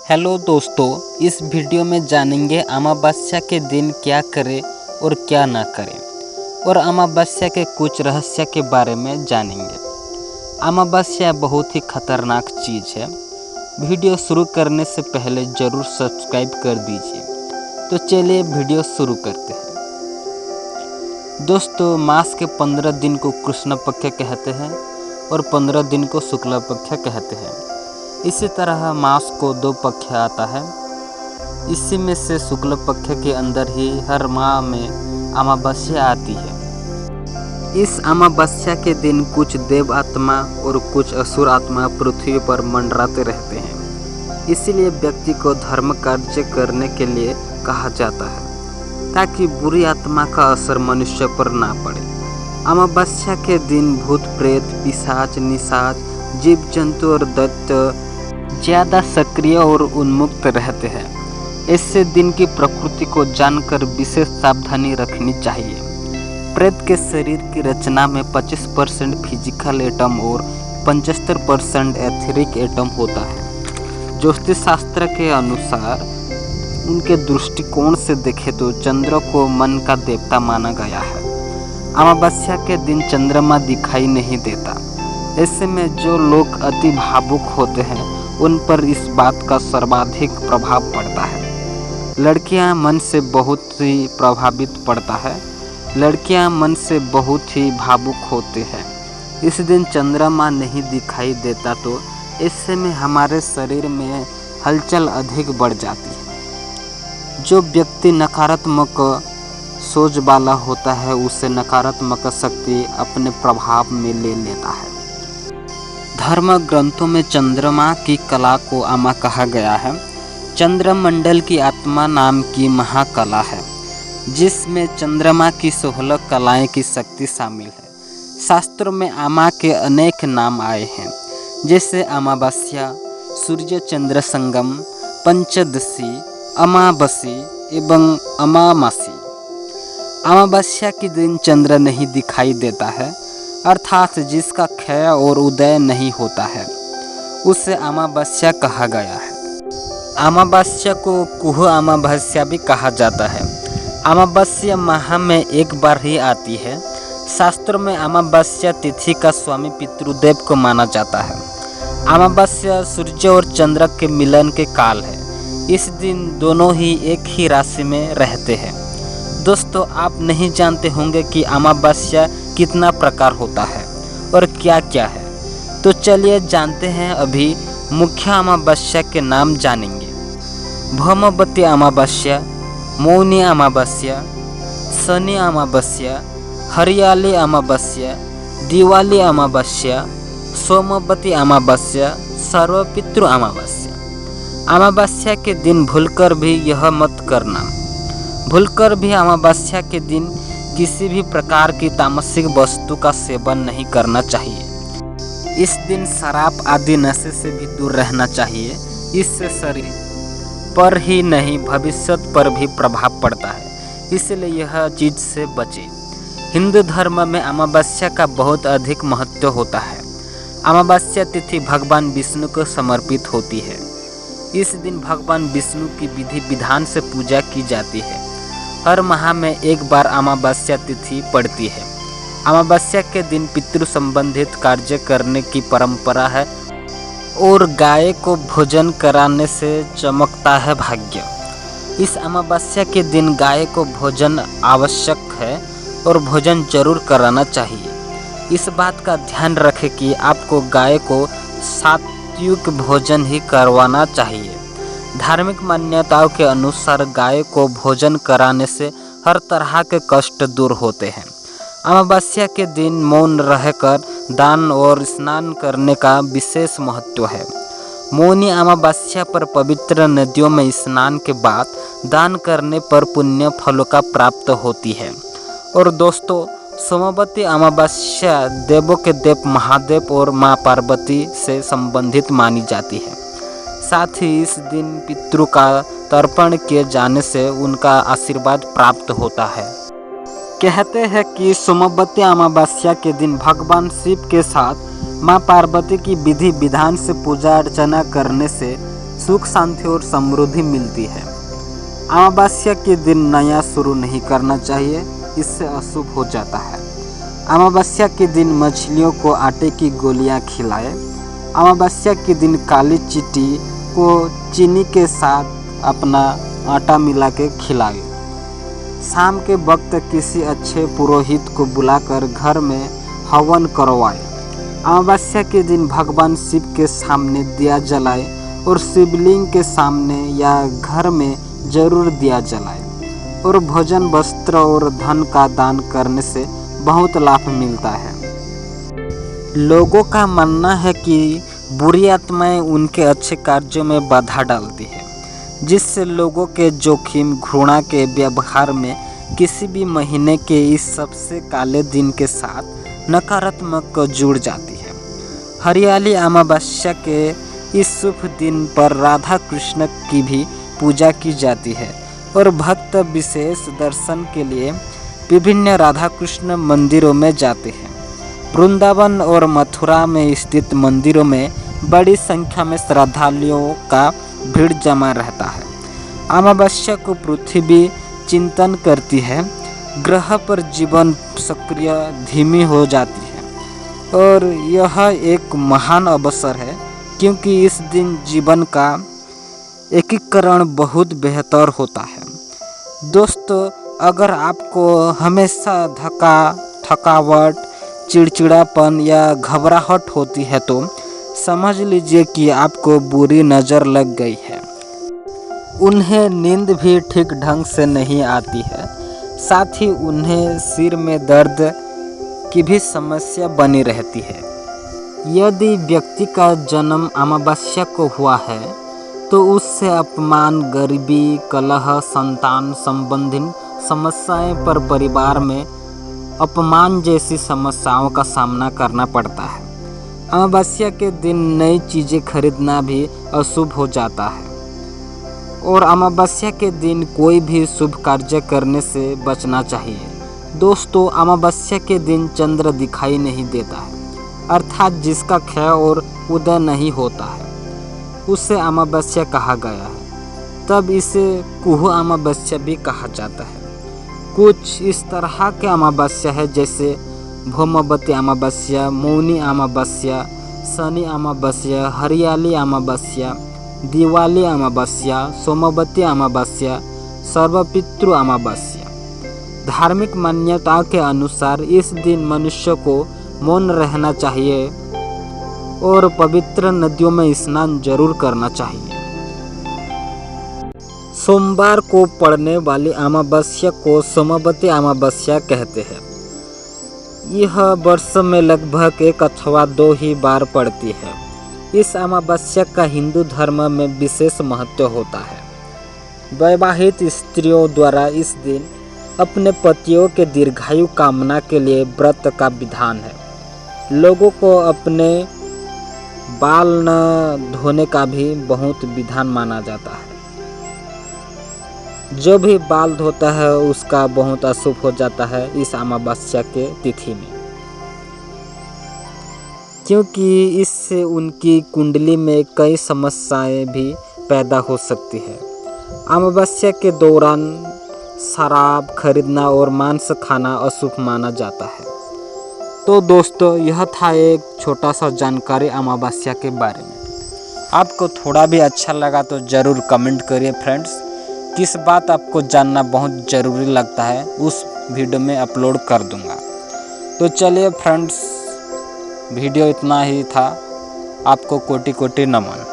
Hello दोस्तों, इस video में जानेंगे अमावस्या के दिन क्या करें और क्या ना करें और अमावस्या के कुछ रहस्य के बारे में जानेंगे। अमावस्या बहुत ही खतरनाक चीज़ है। वीडियो शुरू करने से पहले ज़रूर सब्सक्राइब कर दीजिए। तो चलिए वीडियो शुरू करते हैं। दोस्तों, मास के 15 दिन को कृष्ण पक्ष कहते हैं और 15 दिन को शुक्ल पक्ष कहते हैं। इसी तरह मास को 2 पक्ष आता है। इसी में से शुक्ल पक्ष के अंदर ही हर माह में अमावस्या आती है। इस अमावस्या के दिन कुछ देव आत्मा और कुछ असुर आत्मा पृथ्वी पर मंडराते रहते हैं। इसीलिए व्यक्ति को धर्म कार्य करने के लिए कहा जाता है ताकि बुरी आत्मा का असर मनुष्य पर ना पड़े। अमावस्या के दिन भूत प्रेत, पिशाच, निशाच, जीव जंतु और दैत्य ज़्यादा सक्रिय और उन्मुक्त रहते हैं। इससे दिन की प्रकृति को जानकर विशेष सावधानी रखनी चाहिए। प्रेत के शरीर की रचना में 25% फिजिकल एटम और 75% एथेरिक एटम होता है। ज्योतिष शास्त्र के अनुसार उनके दृष्टिकोण से देखें तो चंद्र को मन का देवता माना गया है। अमावस्या के दिन चंद्रमा दिखाई नहीं देता। ऐसे में जो लोग अति भावुक होते हैं उन पर इस बात का सर्वाधिक प्रभाव पड़ता है। लड़कियां मन से बहुत ही प्रभावित पड़ता है। लड़कियां मन से बहुत ही भावुक होते हैं। इस दिन चंद्रमा नहीं दिखाई देता तो इससे में हमारे शरीर में हलचल अधिक बढ़ जाती है। जो व्यक्ति नकारात्मक सोच वाला होता है उसे नकारात्मक शक्ति अपने प्रभाव में ले लेता है। धर्म ग्रंथों में चंद्रमा की कला को अमा कहा गया है। चंद्रमंडल की आत्मा नाम की महाकला है जिसमें चंद्रमा की 16 कलाएं की शक्ति शामिल है। शास्त्रों में अमा के अनेक नाम आए हैं जैसे अमावस्या, सूर्य चंद्र संगम, पंचदशी, अमावसी एवं अमामासी। अमावस्या के दिन चंद्र नहीं दिखाई देता है अर्थात जिसका क्षय और उदय नहीं होता है उसे अमावस्या कहा गया है। अमावस्या को कुह अमावस्या भी कहा जाता है। अमावस्या माह में एक बार ही आती है। शास्त्रों में अमावस्या तिथि का स्वामी पितृदेव को माना जाता है। अमावस्या सूर्य और चंद्र के मिलन के काल है। इस दिन दोनों ही एक ही राशि में रहते हैं। दोस्तों, आप नहीं जानते होंगे कि अमावस्या कितना प्रकार होता है और क्या क्या है। तो चलिए जानते हैं। अभी मुख्य अमावस्या के नाम जानेंगे। भौमवती अमावस्या, मौनी अमावस्या, शनि अमावस्या, हरियाली अमावस्या, दिवाली अमावस्या, सोमवती अमावस्या, सर्वपितृ अमावस्या। अमावस्या के दिन भूलकर भी यह मत करना, भूलकर भी अमावस्या के दिन किसी भी प्रकार की तामसिक वस्तु का सेवन नहीं करना चाहिए। इस दिन शराब आदि नशे से भी दूर रहना चाहिए। इससे शरीर पर ही नहीं भविष्य पर भी प्रभाव पड़ता है, इसलिए यह चीज़ से बचें। हिंदू धर्म में अमावस्या का बहुत अधिक महत्व होता है। अमावस्या तिथि भगवान विष्णु को समर्पित होती है। इस दिन भगवान विष्णु की विधि विधान से पूजा की जाती है। हर माह में एक बार अमावस्या तिथि पड़ती है। अमावस्या के दिन पितृ संबंधित कार्य करने की परंपरा है और गाय को भोजन कराने से चमकता है भाग्य। इस अमावस्या के दिन गाय को भोजन आवश्यक है और भोजन जरूर कराना चाहिए। इस बात का ध्यान रखें कि आपको गाय को सात्विक भोजन ही करवाना चाहिए। धार्मिक मान्यताओं के अनुसार गाय को भोजन कराने से हर तरह के कष्ट दूर होते हैं। अमावस्या के दिन मौन रहकर दान और स्नान करने का विशेष महत्व है। मौनी अमावस्या पर पवित्र नदियों में स्नान के बाद दान करने पर पुण्य फलों का प्राप्त होती है। और दोस्तों, सोमवती अमावस्या देवों के देव महादेव और माँ पार्वती से संबंधित मानी जाती है। साथ ही इस दिन पितृ का तर्पण किए जाने से उनका आशीर्वाद प्राप्त होता है। कहते हैं कि सोमवती अमावस्या के दिन भगवान शिव के साथ माँ पार्वती की विधि विधान से पूजा अर्चना करने से सुख शांति और समृद्धि मिलती है। अमावस्या के दिन नया शुरू नहीं करना चाहिए, इससे अशुभ हो जाता है। अमावस्या के दिन मछलियों को आटे की गोलियां खिलाएं। अमावस्या के दिन काली चींटी को चीनी के साथ अपना आटा मिला के खिलाएं। शाम के वक्त किसी अच्छे पुरोहित को बुलाकर घर में हवन करवाएं। अमावस्या के दिन भगवान शिव के सामने दिया जलाएं और शिवलिंग के सामने या घर में जरूर दिया जलाएं। और भोजन, वस्त्र और धन का दान करने से बहुत लाभ मिलता है। लोगों का मानना है कि बुरी आत्माएं उनके अच्छे कार्यों में बाधा डालती है, जिससे लोगों के जोखिम, घृणा के व्यवहार में किसी भी महीने के इस सबसे काले दिन के साथ नकारात्मक जुड़ जाती है। हरियाली अमावस्या के इस शुभ दिन पर राधा कृष्ण की भी पूजा की जाती है और भक्त विशेष दर्शन के लिए विभिन्न राधा कृष्ण मंदिरों में जाते हैं। वृंदावन और मथुरा में स्थित मंदिरों में बड़ी संख्या में श्रद्धालुओं का भीड़ जमा रहता है। अमावस्या को पृथ्वी चिंतन करती है, ग्रह पर जीवन सक्रिय धीमी हो जाती है और यह एक महान अवसर है, क्योंकि इस दिन जीवन का एकीकरण बहुत बेहतर होता है। दोस्तों, अगर आपको हमेशा थकावट, चिड़चिड़ापन या घबराहट होती है तो समझ लीजिए कि आपको बुरी नज़र लग गई है। उन्हें नींद भी ठीक ढंग से नहीं आती है, साथ ही उन्हें सिर में दर्द की भी समस्या बनी रहती है। यदि व्यक्ति का जन्म अमावस्या को हुआ है तो उससे अपमान, गरीबी, कलह, संतान संबंधी समस्याएं पर परिवार में अपमान जैसी समस्याओं का सामना करना पड़ता है। अमावस्या के दिन नई चीज़ें खरीदना भी अशुभ हो जाता है और अमावस्या के दिन कोई भी शुभ कार्य करने से बचना चाहिए। दोस्तों, अमावस्या के दिन चंद्र दिखाई नहीं देता है, अर्थात जिसका क्षय और उदय नहीं होता है, उसे अमावस्या कहा गया है। तब इसे कुह अमावस्या भी कहा जाता है। कुछ इस तरह के अमावस्या है जैसे भौमवती अमावस्या, मौनी अमावस्या, शनि अमावस्या, हरियाली अमावस्या, दिवाली अमावस्या, सोमवती अमावस्या, सर्वपितृ अमावस्या। धार्मिक मान्यताओं के अनुसार इस दिन मनुष्य को मौन रहना चाहिए और पवित्र नदियों में स्नान जरूर करना चाहिए। सोमवार को पड़ने वाली अमावस्या को सोमवती अमावस्या कहते हैं। यह वर्ष में लगभग 1 अथवा 2 ही बार पड़ती है। इस अमावस्या का हिंदू धर्म में विशेष महत्व होता है। वैवाहित स्त्रियों द्वारा इस दिन अपने पतियों के दीर्घायु कामना के लिए व्रत का विधान है। लोगों को अपने बाल न धोने का भी बहुत विधान माना जाता है। जो भी बाल धोता है उसका बहुत अशुभ हो जाता है इस अमावस्या के तिथि में, क्योंकि इससे उनकी कुंडली में कई समस्याएं भी पैदा हो सकती है। अमावस्या के दौरान शराब खरीदना और मांस खाना अशुभ माना जाता है। तो दोस्तों, यह था एक छोटा सा जानकारी अमावस्या के बारे में। आपको थोड़ा भी अच्छा लगा तो ज़रूर कमेंट करिए फ्रेंड्स। किस बात आपको जानना बहुत ज़रूरी लगता है उस वीडियो में अपलोड कर दूंगा। तो चलिए फ्रेंड्स, वीडियो इतना ही था। आपको कोटि कोटि नमन।